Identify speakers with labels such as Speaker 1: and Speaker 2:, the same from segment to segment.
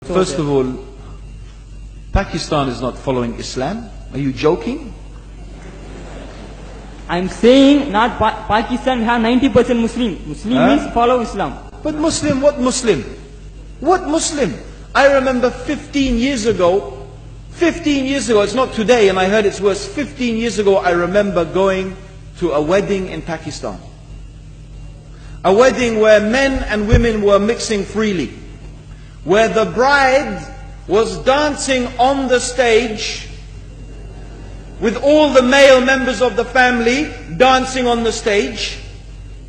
Speaker 1: First of all, Pakistan is not following Islam. Are you joking?
Speaker 2: I'm saying not Pakistan have 90% Muslim. Muslim means follow Islam.
Speaker 1: But Muslim, what Muslim? What Muslim? I remember 15 years ago, it's not today and I heard it's worse, 15 years ago I remember going to a wedding in Pakistan. A wedding where men and women were mixing freely. Where the bride was dancing on the stage with all the male members of the family dancing on the stage.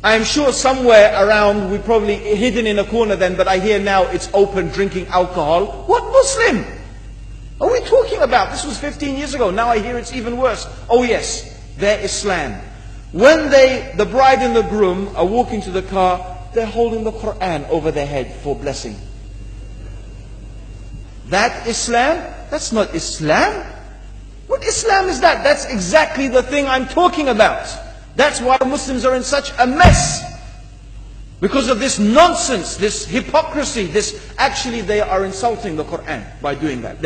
Speaker 1: I'm sure somewhere around, we probably hidden in a corner then, but I hear now it's open, drinking alcohol. What Muslim are we talking about? This was 15 years ago. Now I hear it's even worse. Oh yes, they're Islam. When the bride and the groom are walking to the car, they're holding the Quran over their head for blessing. That Islam? That's not Islam. What Islam is that? That's exactly the thing I'm talking about. That's why Muslims are in such a mess. Because of this nonsense, this hypocrisy, actually they are insulting the Quran by doing that.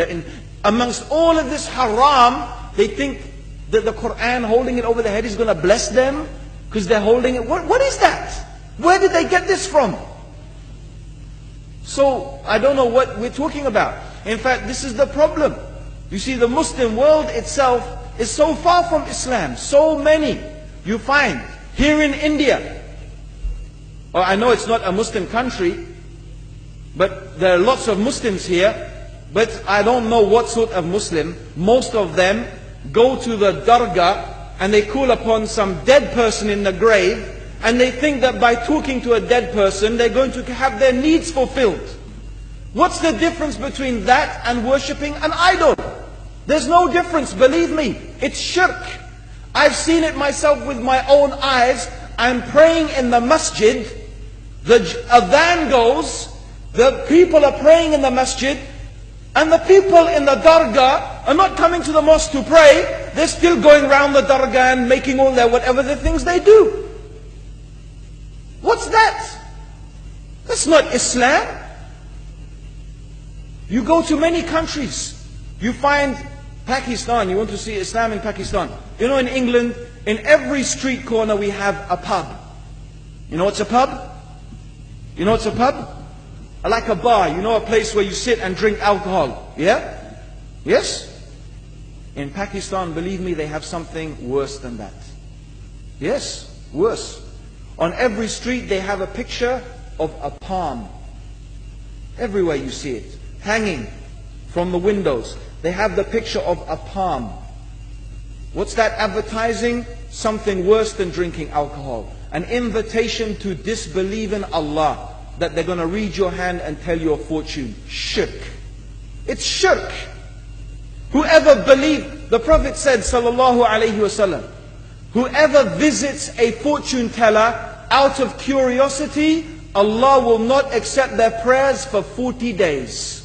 Speaker 1: Amongst all of this haram, they think that the Quran, holding it over their head, is going to bless them because they're holding it. What is that? Where did they get this from? So, I don't know what we're talking about. In fact, this is the problem. You see, the Muslim world itself is so far from Islam. So many you find here in India. Well, I know it's not a Muslim country, but there are lots of Muslims here. But I don't know what sort of Muslim. Most of them go to the dargah and they call upon some dead person in the grave, and they think that by talking to a dead person, they're going to have their needs fulfilled. What's the difference between that and worshipping an idol? There's no difference, believe me. It's shirk. I've seen it myself with my own eyes. I'm praying in the masjid. The adhan goes. The people are praying in the masjid. And the people in the dargah are not coming to the mosque to pray. They're still going around the dargah and making all their whatever the things they do. What's that? That's not Islam. You go to many countries. You find Pakistan, you want to see Islam in Pakistan. You know, in England, in every street corner we have a pub. You know what's a pub? You know what's a pub? Like a bar, you know, a place where you sit and drink alcohol. Yeah? Yes? In Pakistan, believe me, they have something worse than that. Yes, worse. On every street they have a picture of a palm. Everywhere you see it, hanging from the windows. They have the picture of a palm. What's that advertising? Something worse than drinking alcohol. An invitation to disbelieve in Allah. That they're going to read your hand and tell your fortune. Shirk. It's shirk. Whoever believes, the Prophet said, sallallahu alaihi wasallam, whoever visits a fortune teller out of curiosity, Allah will not accept their prayers for 40 days.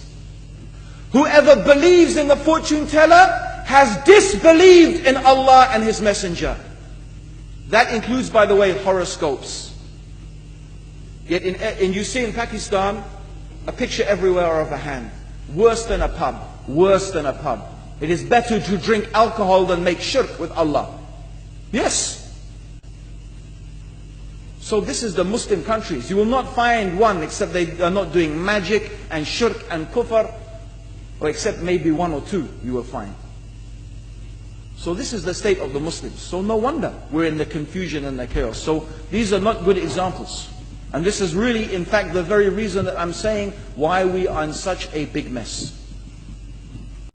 Speaker 1: Whoever believes in the fortune teller has disbelieved in Allah and His Messenger. That includes, by the way, horoscopes. Yet you see in Pakistan, a picture everywhere of a hand. Worse than a pub. Worse than a pub. It is better to drink alcohol than make shirk with Allah. Yes. So this is the Muslim countries. You will not find one except they are not doing magic and shirk and kufr, or except maybe one or two you will find. So this is the state of the Muslims. So no wonder we're in the confusion and the chaos. So these are not good examples. And this is really, in fact, the very reason that I'm saying why we are in such a big mess.